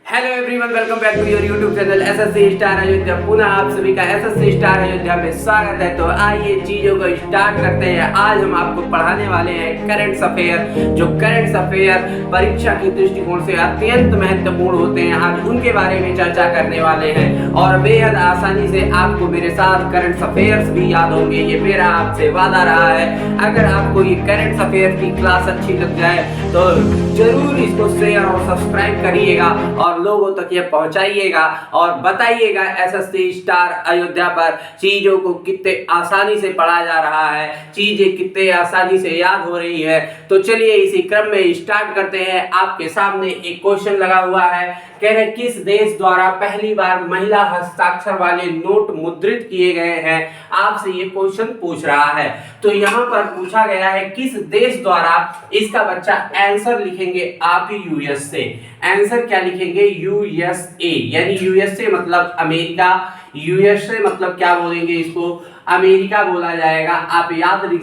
Hello everyone, welcome back to your YouTube channel SSC star Ayodhya. पुनः आप सभी का एसएससी स्टार अयोध्या में स्वागत है। तो आइए चीजों को स्टार्ट करते हैं। आज हम आपको पढ़ाने वाले हैं करंट अफेयर। जो करंट अफेयर परीक्षा के दृष्टिकोण से अत्यंत महत्वपूर्ण होते हैं, आज उनके बारे में चर्चा करने वाले हैं और बेहद आसानी से आपको मेरे साथ करंट अफेयर्स भी याद होंगे। ये मेरा आपसे वादा रहा है। अगर आपको ये करंट अफेयर की क्लास अच्छी लग जाए तो जरूर इसको शेयर और सब्सक्राइब करिएगा और लोगों तक ये पहुंचाइएगा और बताइएगा एसएससी स्टार अयोध्या पर चीजों को कितने आसानी से पढ़ा जा रहा है, चीजें कितने आसानी से याद हो रही है। तो चलिए इसी क्रम में स्टार्ट करते हैं। आपके सामने एक क्वेश्चन लगा हुआ है, कह रहे किस देश द्वारा पहली बार महिला हस्ताक्षर वाले नोट मुद्रित किए गए हैं। आपसे ये क्वेश्चन पूछ रहा है। तो यहाँ पर पूछा गया है किस देश द्वारा, इसका बच्चा आंसर लिखेंगे आप ही यूएस से। आंसर क्या लिखेंगे? यूएसए, यानी यूएसए मतलब अमेरिका, यूएसए मतलब क्या बोलेंगे इसको? अमेरिका बोला जाएगा। आप याद लिख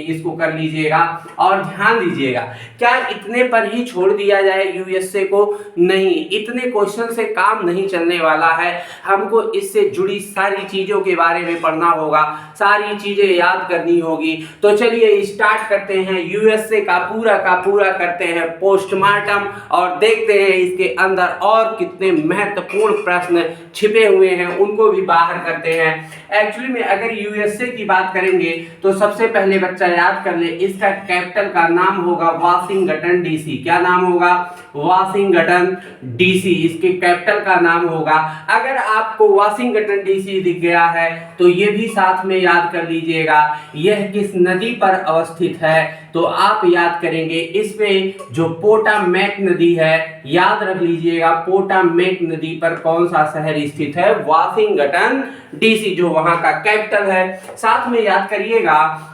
इसको कर लीजिएगा और ध्यान दीजिएगा। क्या इतने पर ही छोड़ दिया जाए यूएसए को? नहीं, इतने क्वेश्चन से काम नहीं चलने वाला है। हमको इससे जुड़ी सारी चीजों के बारे में पढ़ना होगा, सारी चीजें याद करनी होगी। तो चलिए स्टार्ट करते हैं। यूएसए का पूरा करते हैं पोस्टमार्टम और देखते हैं इसके अंदर और कितने महत्वपूर्ण प्रश्न छिपे हुए हैं, उनको भी बाहर करते हैं। एक्चुअली में अगर यूएसए की बात करेंगे तो सबसे पहले बच्चा याद कर ले, इसका कैपिटल का नाम होगा वाशिंगटन डीसी। क्या नाम होगा? वाशिंगटन डीसी इसके कैपिटल का नाम होगा। अगर आपको वाशिंगटन डीसी दिख गया है तो ये भी साथ में याद कर लीजिएगा, यह किस नदी पर अवस्थित है। तो आप याद करेंगे इसमें जो पोटामेक नदी है, याद रख लीजिएगा पोटामेक नदी पर कौन सा शहर स्थित है? वाशिंगटन डीसी, जो वहां का कैपिटल है। साथ में याद करिएगा,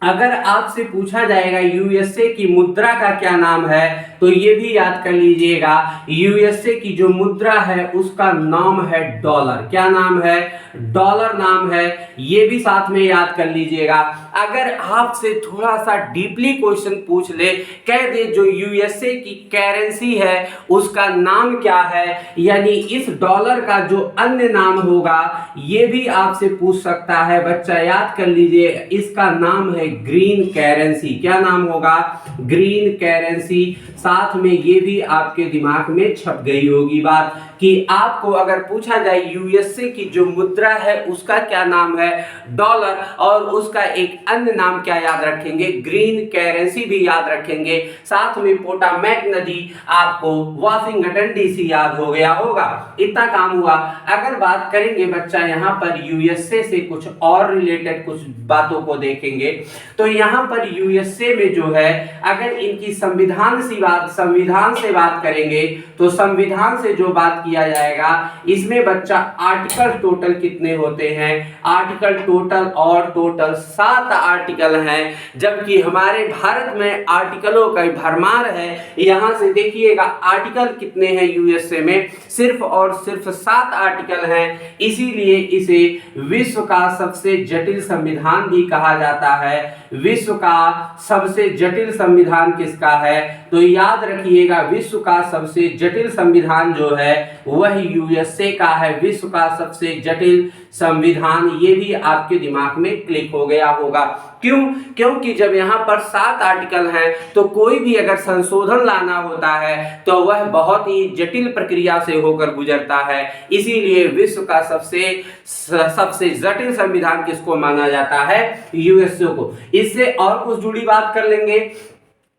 अगर आपसे पूछा जाएगा यूएसए की मुद्रा का क्या नाम है तो ये भी याद कर लीजिएगा, यूएसए की जो मुद्रा है उसका नाम है डॉलर। क्या नाम है? डॉलर नाम है। ये भी साथ में याद कर लीजिएगा। अगर आपसे थोड़ा सा डीपली क्वेश्चन पूछ ले, कह दे जो यूएसए की करेंसी है उसका नाम क्या है, यानी इस डॉलर का जो अन्य नाम होगा, ये भी आपसे पूछ सकता है। बच्चा याद कर लीजिए, इसका नाम है ग्रीन करेंसी। क्या नाम होगा? Green currency. साथ में ये भी आपके दिमाग में छप गई होगी बात कि आपको अगर पूछा जाए यूएसए की जो मुद्रा है उसका क्या नाम है? डॉलर, और उसका एक अन्य नाम क्या याद रखेंगे? ग्रीन करेंसी भी याद रखेंगे। साथ में पोटामेक नदी, आपको वाशिंगटन डीसी याद हो गया होगा। इतना काम हुआ। अगर बात करेंगे बच्चा यहाँ पर यूएसए से कुछ और रिलेटेड कुछ बातों को देखेंगे तो यहाँ पर यूएसए में जो है, अगर इनकी संविधान से बात करेंगे तो संविधान से जो बात किया जाएगा, इसमें बच्चा आर्टिकल टोटल कितने होते हैं? आर्टिकल टोटल 7 आर्टिकल हैं, जबकि हमारे भारत में आर्टिकलों का भरमार है। यहां से देखिएगा आर्टिकल कितने हैं यूएसए में? सिर्फ और सिर्फ 7 आर्टिकल हैं। इसीलिए इसे विश्व का सबसे जटिल संविधान भी कहा जाता है। विश्व का सबसे जटिल संविधान किसका है? तो याद रखिएगा, विश्व का सबसे जटिल संविधान जो है वह यूएसए का है। विश्व का सबसे जटिल संविधान, ये भी आपके दिमाग में क्लिक हो गया होगा। क्यों? क्योंकि जब यहाँ पर 7 आर्टिकल हैं तो कोई भी अगर संशोधन लाना होता है तो वह बहुत ही जटिल प्रक्रिया से होकर गुजरता है। इसीलिए विश्व का सबसे जटिल संविधान किसको माना जाता है? यूएसए को। इससे और कुछ जुड़ी बात कर लेंगे।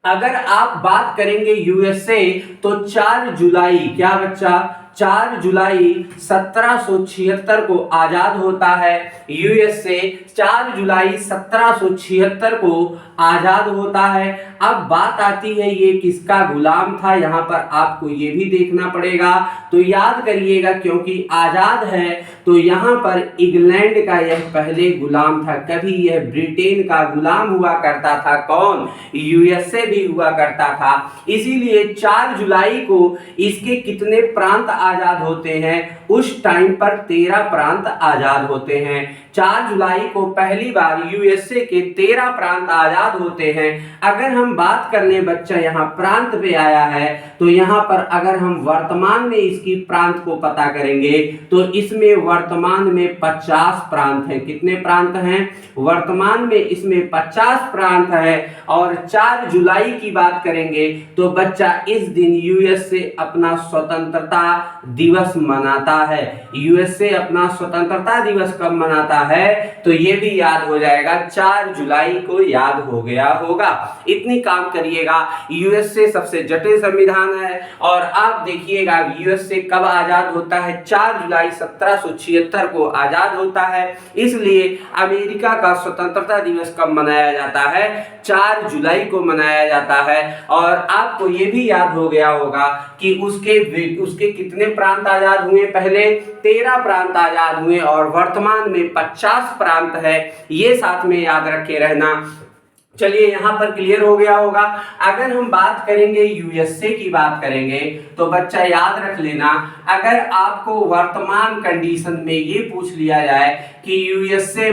अगर आप बात करेंगे यूएसए तो 4 जुलाई, क्या बच्चा? 4 जुलाई 1776 को आजाद होता है। यूएसए 4 जुलाई 1776 को आजाद होता है। अब बात आती है ये किसका गुलाम था, यहाँ पर आपको ये भी देखना पड़ेगा। तो याद करिएगा, क्योंकि आजाद है तो यहाँ पर इंग्लैंड का यह पहले गुलाम था। कभी यह ब्रिटेन का गुलाम हुआ करता था। कौन? यूएसए भी हुआ करता था। इसीलिए 4 जुलाई को इसके कितने प्रांत आजाद होते हैं? उस टाइम पर 13 प्रांत आजाद होते हैं। 4 जुलाई को पहली बार यूएसए के 13 प्रांत आजाद होते हैं। अगर हम बात कर लें बच्चा यहाँ प्रांत पे आया है, तो यहाँ पर अगर हम वर्तमान में इसकी प्रांत को पता करेंगे तो इसमें वर्तमान में 50 प्रांत हैं। कितने प्रांत हैं? वर्तमान में इसमें 50 प्रांत है। और 4 जुलाई की बात करेंगे तो बच्चा इस दिन यूएसए अपना स्वतंत्रता दिवस मनाता है। यूएसए अपना स्वतंत्रता दिवस कब मनाता है तो ये भी याद हो जाएगा, 4 जुलाई को याद हो गया होगा। इतनी काम करिएगा। यूएसए सबसे जटिल संविधान है। और आप देखिएगा यूएसए कब आजाद होता है? 4 जुलाई 1776 को आजाद होता है। इसलिए अमेरिका का स्वतंत्रता दिवस कब मनाया जाता है? 4 जुलाई को मनाया जाता है। और आपको ये भी याद हो गया होगा कि उसके कितने प्रांत आजाद हुए? पहले 13 प्रांत आजाद हुए और वर्तमान में 50 प्रांत है। ये साथ में याद रखे रहना। चलिए यहाँ पर क्लियर हो गया होगा। अगर हम बात करेंगे यूएसए की बात करेंगे तो बच्चा याद रख लेना, अगर आपको वर्तमान कंडीशन में ये पूछ लिया जाए कि यूएसए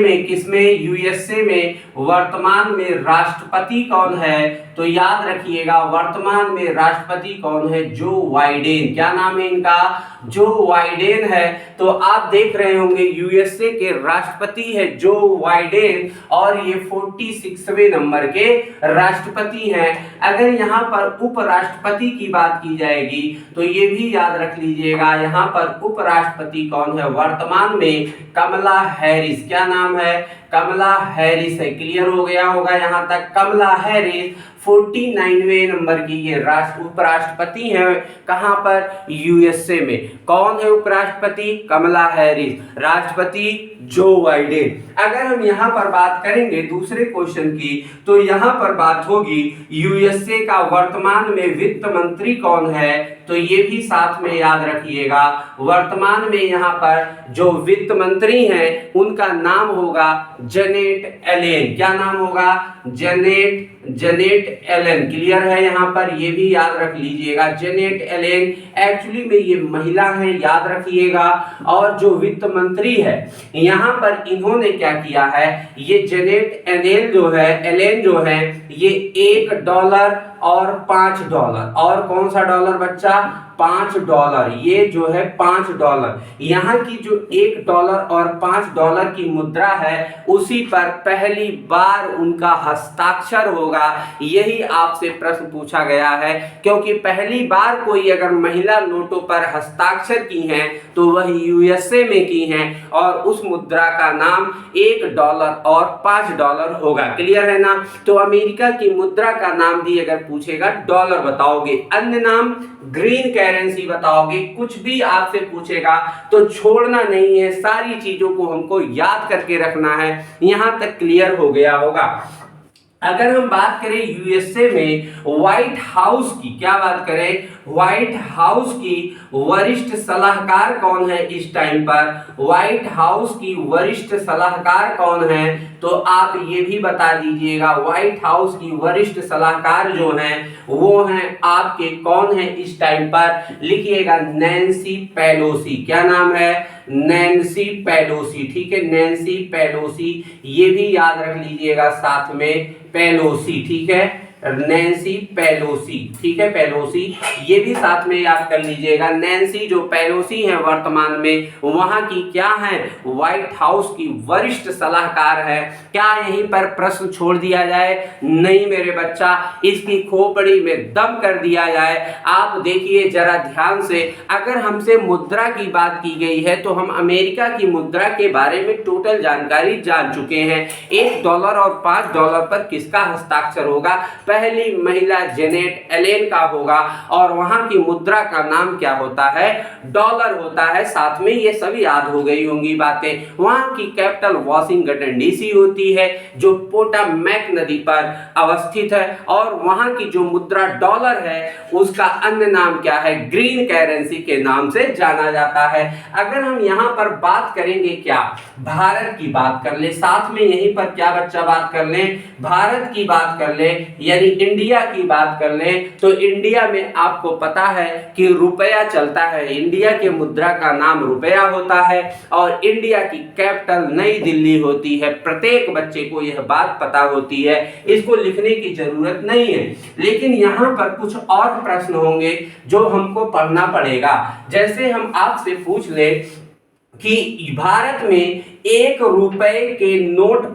में वर्तमान में राष्ट्रपति कौन है, तो याद रखिएगा वर्तमान में राष्ट्रपति कौन है? Joe Biden. क्या नाम है इनका? जो बाइडेन है। तो आप देख रहे होंगे यूएसए के राष्ट्रपति है जो बाइडेन और ये 46वें नंबर के राष्ट्रपति हैं। अगर यहाँ पर उपराष्ट्रपति की बात की जाएगी तो ये भी याद रख लीजिएगा, यहाँ पर उपराष्ट्रपति कौन है? वर्तमान में कमला हैरिस। क्या नाम है? कमला हैरिस है। क्लियर हो गया होगा यहाँ तक। कमला हैरिस 49वें नंबर की ये उपराष्ट्रपति है। कहाँ पर? यूएसए में। कौन है उपराष्ट्रपति? कमला हैरिस। राष्ट्रपति जो बाइडेन। अगर हम यहाँ पर बात करेंगे दूसरे क्वेश्चन की तो यहाँ पर बात होगी यूएसए का वर्तमान में वित्त मंत्री कौन है, तो ये भी साथ में याद रखिएगा। वर्तमान में यहाँ पर जो वित्त मंत्री हैं उनका नाम होगा जेनेट एलेन। क्या नाम होगा? Janet Allen. क्लियर है यहाँ पर? ये भी याद रख लीजिएगा, जेनेट एलेन। एक्चुअली में ये महिला है, याद रखिएगा। और जो वित्त मंत्री है यहाँ पर इन्होंने क्या किया है, ये जेनेट एलेन जो है ये $1 और $5 और कौन सा डॉलर बच्चा? $5। ये जो है $5, यहाँ की जो $1 और $5 की मुद्रा है उसी पर पहली बार उनका हस्ताक्षर होगा। यही आपसे प्रश्न पूछा गया है, क्योंकि पहली बार कोई अगर महिला नोटों पर हस्ताक्षर की हैं तो वह यूएसए में की हैं और उस मुद्रा का नाम $1 और $5 होगा। क्लियर है ना? तो अमेरिका की मुद्रा का नाम भी अगर पूछेगा डॉलर बताओगे, अन्य नाम ग्रीन करेंसी बताओगे। कुछ भी आपसे पूछेगा तो छोड़ना नहीं है, सारी चीजों को हमको याद करके रखना है। यहां तक क्लियर हो गया होगा। अगर हम बात करें यूएसए में व्हाइट हाउस की, क्या बात करें? व्हाइट हाउस की वरिष्ठ सलाहकार कौन है इस टाइम पर? व्हाइट हाउस की वरिष्ठ सलाहकार कौन है? तो आप ये भी बता दीजिएगा। व्हाइट हाउस की वरिष्ठ सलाहकार जो हैं वो हैं आपके कौन है इस टाइम पर? लिखिएगा नैन्सी पेलोसी। क्या नाम है? Nancy Pelosi. ठीक है, नैन्सी पेलोसी। ये भी याद रख लीजिएगा साथ में, पेलोसी। ठीक है, नैन्सी पेलोसी। ठीक है, पेलोसी। ये भी साथ में याद कर लीजिएगा। नैन्सी जो पेलोसी है वर्तमान में वहां की क्या है? व्हाइट हाउस की वरिष्ठ सलाहकार है। क्या यहीं पर प्रश्न छोड़ दिया जाए? नहीं मेरे बच्चा, इसकी खोपड़ी में दम कर दिया जाए। आप देखिए जरा ध्यान से, अगर हमसे मुद्रा की बात की गई है तो हम अमेरिका की मुद्रा के बारे में टोटल जानकारी जान चुके हैं। $1 और $5 पर किसका हस्ताक्षर होगा? पहली महिला जेनेट एलेन का होगा और वहां की मुद्रा का नाम क्या होता है? डॉलर होता है। साथ में ये सब याद हो गई होंगी बातें। वहां की कैपिटल वॉशिंगटन डीसी होती है जो पोटामैक नदी पर अवस्थित है और वहां की जो मुद्रा डॉलर है उसका अन्य नाम क्या है? ग्रीन करेंसी के नाम से जाना जाता है। अगर हम यहाँ पर बात करेंगे क्या, भारत की बात कर ले, साथ में यहीं पर क्या बच्चा बात कर ले? भारत की बात कर ले। यानी इंडिया की बात कर लें तो इंडिया में आपको पता है कि रुपया चलता है, इंडिया के मुद्रा का नाम रुपया होता है और इंडिया की कैपिटल नई दिल्ली होती है। प्रत्येक बच्चे को यह बात पता होती है, इसको लिखने की जरूरत नहीं है। लेकिन यहाँ पर कुछ और प्रश्न होंगे जो हमको पढ़ना पड़ेगा। जैसे हम आपसे पूछ ले कि भारत में एक रुपए के नोट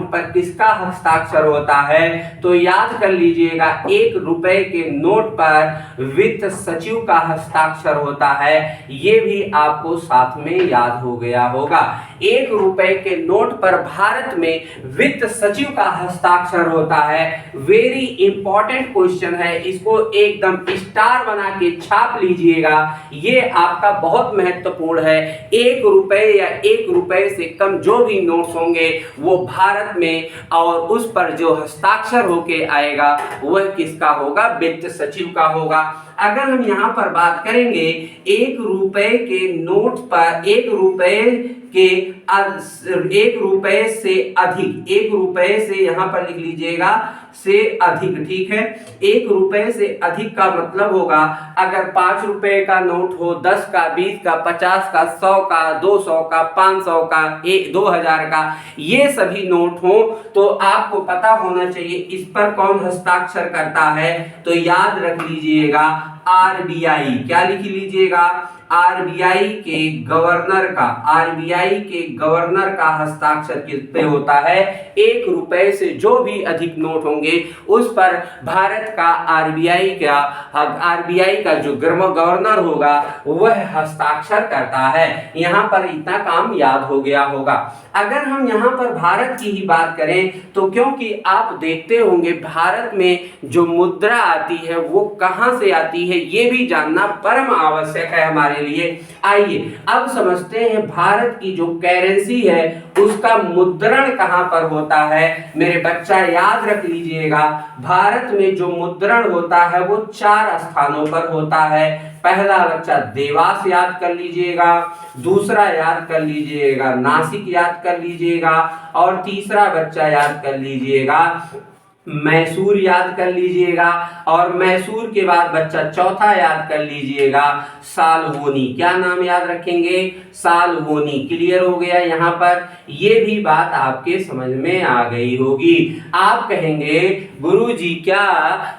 पर किसका हस्ताक्षर होता है, तो याद कर लीजिएगा, एक रुपए के नोट पर वित्त सचिव का हस्ताक्षर होता है। ये भी आपको साथ में याद हो गया होगा। एक रुपए के नोट पर भारत में वित्त सचिव का हस्ताक्षर होता है। वेरी इंपॉर्टेंट क्वेश्चन है, इसको एकदम स्टार बना के छाप लीजिएगा, ये आपका बहुत महत्वपूर्ण है। एक रुपए या एक रुपए से कम जो भी नोट्स होंगे वो भारत में, और उस पर जो हस्ताक्षर होके आएगा वह किसका होगा, वित्त सचिव का होगा। अगर हम यहाँ पर बात करेंगे एक रुपए के नोट पर एक रुपए से अधिक, एक रुपए से यहाँ पर लिख लीजिएगा से अधिक, ठीक है। एक रुपए से अधिक का मतलब होगा अगर 5 रुपए का नोट हो, 10 का, 20 का, 50 का, 100 का, 200 का, 500 का, 2000 का, ये सभी नोट हो तो आपको पता होना चाहिए इस पर कौन हस्ताक्षर करता है। तो याद रख लीजिएगा आरबीआई, क्या लिख लीजिएगा, आरबीआई के गवर्नर का हस्ताक्षर किस पे होता है, एक रुपए से जो भी अधिक नोट होंगे उस पर भारत का आरबीआई का जो गवर्नर होगा वह हस्ताक्षर करता है। यहाँ पर इतना काम याद हो गया होगा। अगर हम यहाँ पर भारत की ही बात करें तो क्योंकि आप देखते होंगे भारत में जो मुद्रा आती है वो कहाँ से आती है ये भी जानना परम आवश्यक है हमारे लिए। आइए अब समझते हैं भारत की जो करेंसी है उसका मुद्रण कहाँ पर होता है। मेरे बच्चा याद रख लीजिएगा, भारत में जो मुद्रण होता है वो 4 स्थानों पर होता है। पहला बच्चा देवास याद कर लीजिएगा, दूसरा याद कर लीजिएगा नासिक याद कर लीजिएगा, और तीसरा बच्चा याद कर लीजिएगा मैसूर याद कर लीजिएगा, और मैसूर के बाद बच्चा चौथा याद कर लीजिएगा सालवोनी। क्या नाम याद रखेंगे, सालवोनी। क्लियर हो गया यहाँ पर, ये भी बात आपके समझ में आ गई होगी। आप कहेंगे गुरुजी क्या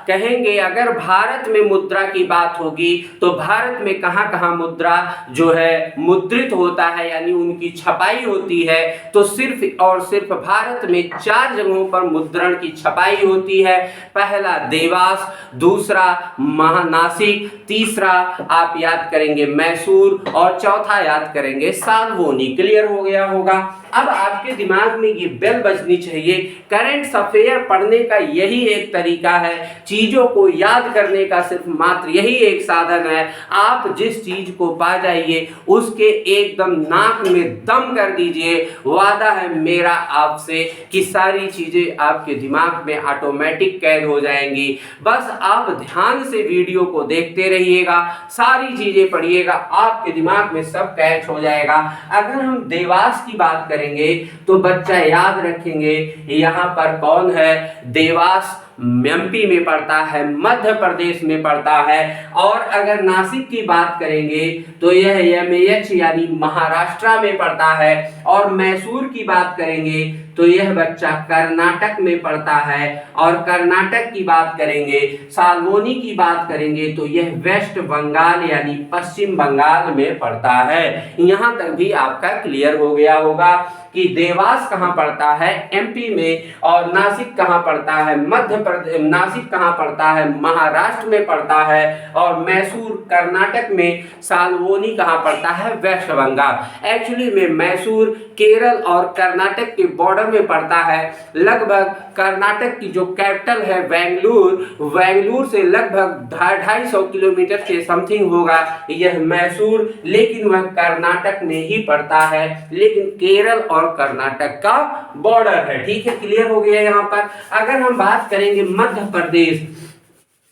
कहेंगे अगर भारत में मुद्रा की बात होगी तो भारत में कहाँ कहाँ मुद्रा जो है मुद्रित होता है यानी उनकी छपाई होती है, तो सिर्फ और सिर्फ भारत में 4 जगहों पर मुद्रण की छपाई होती है। पहला देवास, दूसरा नासिक, तीसरा आप याद करेंगे मैसूर, और चौथा याद करेंगे सालवोनी। क्लियर हो गया होगा। अब आपके दिमाग में ये बेल बजनी चाहिए, करंट अफेयर पढ़ने का यही एक तरीका है, चीजों को याद करने का सिर्फ मात्र यही एक साधन है। आप जिस चीज को पा जाइए उसके एकदम नाक में दम कर दीजिए, वादा है मेरा आपसे कि सारी चीजें आपके दिमाग में ऑटोमेटिक कैद हो जाएंगी। बस आप ध्यान से वीडियो को देखते रहिएगा, सारी चीजें पढ़िएगा, आपके दिमाग में सब कैच हो जाएगा। अगर हम देवास की बात करें तो बच्चा याद रखेंगे यहाँ पर कौन है, देवास एमपी में पड़ता है, मध्य प्रदेश में पड़ता है। और अगर नासिक की बात करेंगे तो यह एमएच यानी महाराष्ट्र में पड़ता है। और मैसूर की बात करेंगे तो यह बच्चा कर्नाटक में पड़ता है। और कर्नाटक की बात करेंगे, सालवोनी की बात करेंगे तो यह वेस्ट बंगाल यानी पश्चिम बंगाल में पड़ता है। यहाँ तक भी आपका क्लियर हो गया होगा कि देवास कहाँ पड़ता है, एमपी में, और नासिक कहाँ पड़ता है, मध्य प्रदेश, नासिक कहाँ पड़ता है, महाराष्ट्र में पड़ता है, और मैसूर कर्नाटक में, सालवोनी कहाँ पड़ता है, वेस्ट बंगाल। एक्चुअली में मैसूर केरल और कर्नाटक के बॉर्डर में पड़ता है। लगभग कर्नाटक की जो कैपिटल है बेंगलुरु से लगभग 250 किलोमीटर के समथिंग होगा यह मैसूर, लेकिन वह कर्नाटक में ही पड़ता है, लेकिन केरल और कर्नाटक का बॉर्डर है। ठीक है, क्लियर हो गया यहाँ पर। अगर हम बात करेंगे मध्य प्रदेश,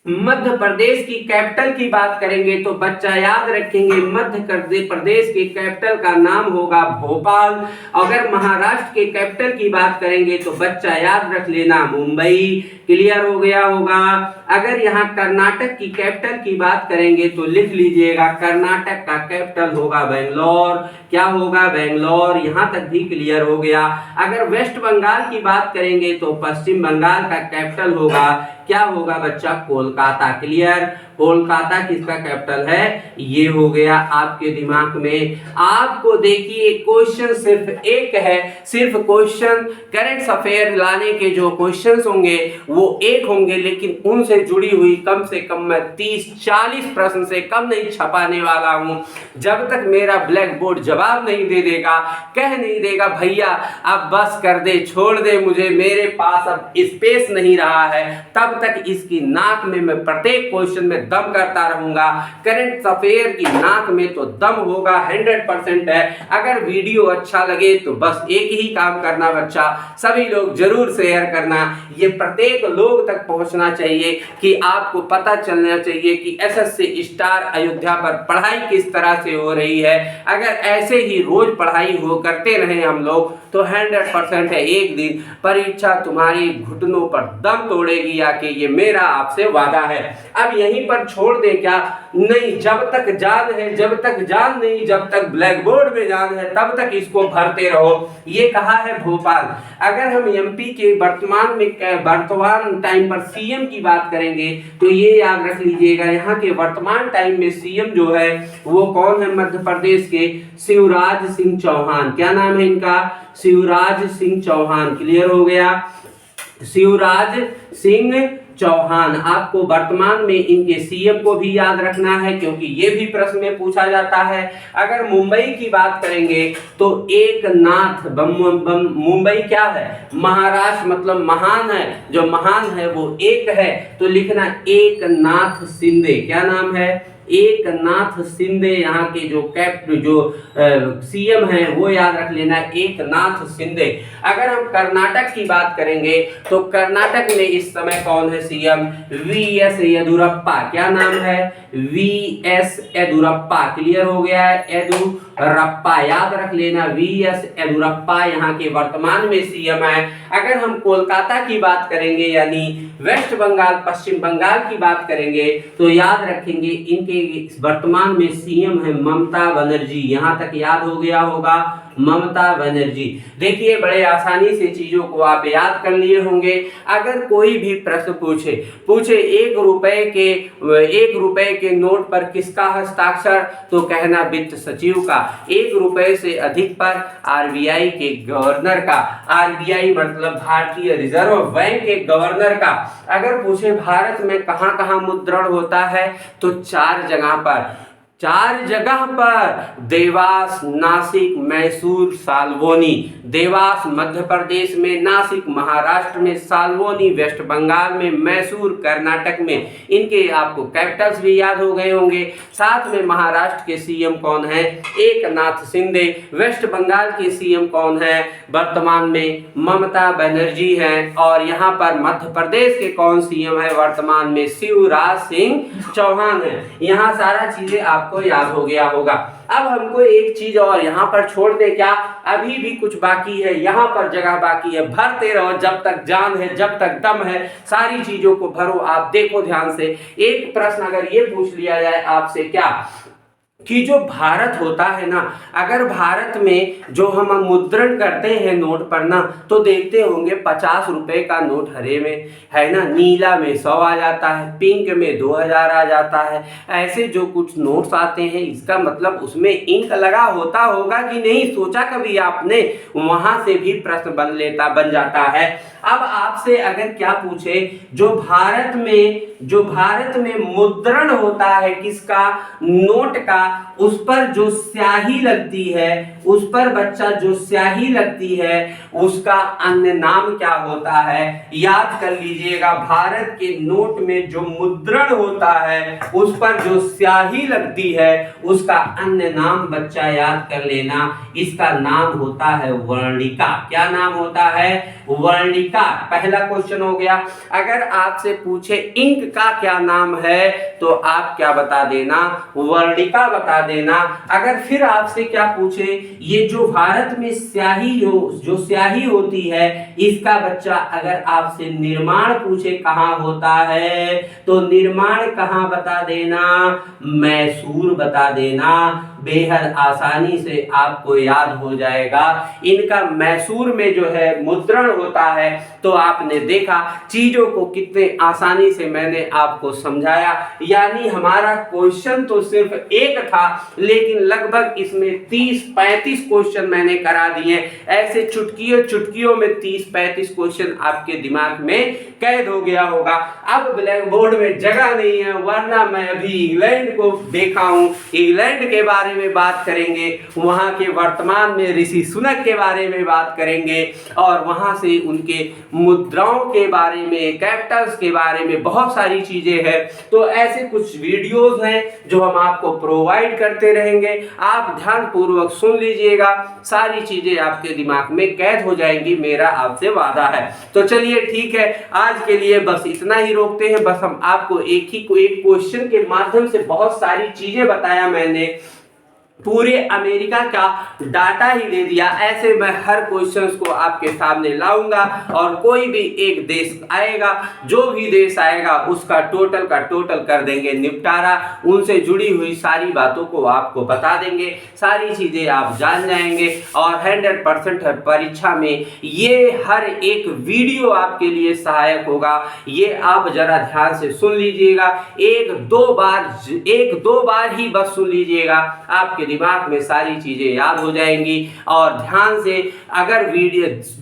मध्य प्रदेश की कैपिटल की बात करेंगे तो बच्चा याद रखेंगे मध्य प्रदेश की कैपिटल का नाम होगा भोपाल। अगर महाराष्ट्र के कैपिटल की बात करेंगे तो बच्चा याद रख लेना मुंबई। क्लियर हो गया होगा। अगर यहाँ कर्नाटक की कैपिटल की बात करेंगे तो लिख लीजिएगा कर्नाटक का कैपिटल होगा बेंगलोर। क्या होगा? बेंगलोर। यहाँ तक भी क्लियर हो गया। अगर वेस्ट बंगाल की बात करेंगे तो पश्चिम बंगाल का कैपिटल होगा, क्या होगा बच्चा? कोलकाता। क्लियर। कोलकाता किसका कैपिटल है? ये हो गया आपके दिमाग में। आपको देखिए क्वेश्चन सिर्फ एक है, सिर्फ क्वेश्चन करंट अफेयर लाने के जो क्वेश्चंस होंगे वो एक होंगे, लेकिन उनसे जुड़ी हुई कम से कम मैं 30-40 प्रश्न से कम नहीं छपाने वाला हूं। जब तक मेरा ब्लैक बोर्ड जवाब नहीं दे देगा, कह नहीं देगा भैया अब बस कर दे, छोड़ दे मुझे, मेरे पास अब स्पेस नहीं रहा है, तब तक इसकी नाक में मैं प्रत्येक क्वेश्चन में दम करता रहूंगा। करंट अफेयर की नाक में तो दम होगा 100% है। अगर वीडियो अच्छा लगे तो बस एक ही काम करना बच्चा, सभी लोग जरूर शेयर करना। ये प्रत्येक लोग तक पहुंचना चाहिए कि आपको पता चलना चाहिए कि एसएससी स्टार अयोध्या पर पढ़ाई किस तरह से हो रही है। अगर ऐसे ही रोज पढ़ाई हो करते रहे हम लोग तो 100% है एक दिन परीक्षा तुम्हारी घुटनों पर दम तोड़ेगी आके, ये मेरा आपसे वादा है। अब यहीं पर छोड़ दे क्या? नहीं, जब तक जान है, जब तक जान नहीं, जब तक ब्लैक बोर्ड में जान है तब तक इसको भरते रहो। ये कहा है भोपाल। अगर हम एमपी के वर्तमान टाइम पर सीएम की बात करेंगे तो ये याद रख लीजिएगा, यहाँ के वर्तमान टाइम में सीएम जो है वो कौन है? मध्य प्रदेश के शिवराज सिंह चौहान। क्या नाम है इनका? शिवराज सिंह चौहान। क्लियर हो गया? शिवराज सिंह चौहान। आपको वर्तमान में इनके सीएम को भी याद रखना है क्योंकि ये भी प्रश्न में पूछा जाता है। अगर मुंबई की बात करेंगे तो एकनाथ मुंबई क्या है? महाराष्ट्र, मतलब महान है, जो महान है वो एक है, तो लिखना एकनाथ शिंदे। क्या नाम है? एकनाथ शिंदे। यहाँ के जो सीएम हैं वो याद रख लेना एकनाथ शिंदे। अगर हम कर्नाटक की बात करेंगे तो कर्नाटक में इस समय कौन है सीएम? वीएस येदुरप्पा। क्या नाम है? वीएस येदुरप्पा। क्लियर हो गया है? येदुरप्पा याद रख लेना, वीएस येदुरप्पा यहाँ के वर्तमान में सीएम है। अगर हम कोलकाता की बात करेंगे यानी वेस्ट बंगाल पश्चिम बंगाल की बात करेंगे तो याद रखेंगे इनके वर्तमान में सीएम है ममता बनर्जी। यहाँ तक याद हो गया होगा, ममता बनर्जी। देखिए बड़े आसानी से चीजों को आप याद कर लिए होंगे। अगर कोई भी प्रश्न पूछे 1 रुपए के नोट पर किसका हस्ताक्षर, तो कहना वित्त सचिव का। 1 रुपए से अधिक पर आरबीआई के गवर्नर का। आरबीआई मतलब भारतीय रिजर्व बैंक के गवर्नर का। अगर पूछे भारत में कहाँ कहाँ मुद्रण होता है तो 4 जगह पर देवास, नासिक, मैसूर, साल्वोनी। देवास मध्य प्रदेश में, नासिक महाराष्ट्र में, साल्वोनी वेस्ट बंगाल में, मैसूर कर्नाटक में। इनके आपको कैपिटल्स भी याद हो गए होंगे। साथ में महाराष्ट्र के सीएम कौन है? एकनाथ शिंदे। वेस्ट बंगाल के सीएम कौन है वर्तमान में? ममता बनर्जी हैं। और यहाँ पर मध्य प्रदेश के कौन सीएम है वर्तमान में? शिवराज सिंह चौहान है। यहाँ सारा चीजें आपको याद हो गया होगा। अब हमको एक चीज और यहाँ पर छोड़ दे क्या? अभी भी कुछ बाकी है, यहाँ पर जगह बाकी है। भरते रहो जब तक जान है, जब तक दम है, सारी चीजों को भरो। आप देखो ध्यान से, एक प्रश्न अगर ये पूछ लिया जाए आपसे क्या कि जो भारत होता है ना, अगर भारत में जो हम मुद्रण करते हैं नोट पर ना, तो देखते होंगे 50 रुपए का नोट हरे में है ना, नीला में 100 आ जाता है, पिंक में 2000 आ जाता है। ऐसे जो कुछ नोट्स आते हैं इसका मतलब उसमें इंक लगा होता होगा कि नहीं, सोचा कभी आपने? वहां से भी प्रश्न बन जाता है। अब आपसे अगर क्या पूछे, जो भारत में मुद्रण होता है किसका? नोट का, उस पर जो स्याही लगती है, उस पर बच्चा जो स्याही लगती है उसका अन्य नाम क्या होता है? याद कर लीजिएगा, भारत के नोट में जो मुद्रण होता है उस पर जो स्याही लगती है उसका अन्य नाम बच्चा याद कर लेना, इसका नाम होता है वर्णिका। क्या नाम होता है? वर्णिका। पहला क्वेश्चन हो गया। अगर आपसे पूछे इंक का क्या नाम है तो आप क्या बता देना? वर्णिका बता देना। अगर फिर आपसे क्या पूछे ये जो भारत में जो स्याही होती है इसका बच्चा अगर आपसे निर्माण पूछे कहाँ होता है तो निर्माण कहाँ बता देना? मैसूर बता देना। बेहद आसानी से आपको याद हो जाएगा। इनका मैसूर में जो है मुद्रण होता है। तो आपने देखा चीजों को कितने आसानी से मैंने आपको समझाया। यानी हमारा क्वेश्चन तो सिर्फ एक था लेकिन लगभग इसमें 30-35 क्वेश्चन मैंने करा दिए। ऐसे चुटकियों में 30-35 क्वेश्चन आपके दिमाग में कैद हो गया होगा। अब ब्लैक बोर्ड में जगह नहीं है, वरना मैं अभी इंग्लैंड को देखा हूं। इंग्लैंड के बारे में बात करेंगे, वहां के वर्तमान में ऋषि सुनक के बारे में बात करेंगे और वहां से उनके मुद्राओं के बारे में, कैपिटल्स के बारे में बहुत सारी चीजें हैं। तो ऐसे कुछ वीडियोस हैं जो हम आपको प्रोवाइड करते रहेंगे। आप ध्यान पूर्वक सुन लीजिएगा, सारी चीजें आपके दिमाग में कैद हो जाएंगी, मेरा आपसे वादा है। तो चलिए ठीक है, आज के लिए बस इतना ही रोकते हैं। बस हम आपको एक क्वेश्चन के माध्यम से बहुत सारी चीजें बताया मैंने, पूरे अमेरिका का डाटा ही दे दिया। ऐसे मैं हर क्वेश्चंस को आपके सामने लाऊंगा और कोई भी एक देश आएगा, जो भी देश आएगा उसका टोटल का टोटल कर देंगे निपटारा। उनसे जुड़ी हुई सारी बातों को आपको बता देंगे, सारी चीजें आप जान जाएंगे और 100% परीक्षा में ये हर एक वीडियो आपके लिए सहायक होगा। ये आप जरा ध्यान से सुन लीजिएगा, एक दो बार ही बस सुन लीजिएगा, आपके दिमाग में सारी चीजें याद हो जाएंगी। और ध्यान से अगर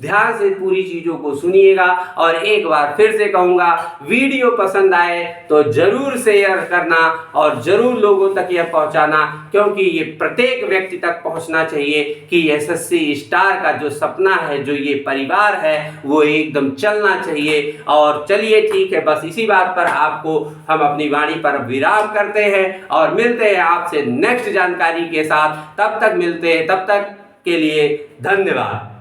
ध्यान से पूरी चीजों को सुनिएगा। और एक बार फिर से कहूंगा, वीडियो पसंद आए तो जरूर शेयर करना और जरूर लोगों तक यह पहुंचाना, क्योंकि ये प्रत्येक व्यक्ति तक पहुंचना चाहिए कि एसएससी स्टार का जो सपना है, जो ये परिवार है, वो एकदम चलना चाहिए। और चलिए ठीक है, बस इसी बात पर आपको हम अपनी वाणी पर विराम करते हैं और मिलते हैं आपसे नेक्स्ट जानकारी के साथ। तब तक मिलते हैं, तब तक के लिए धन्यवाद।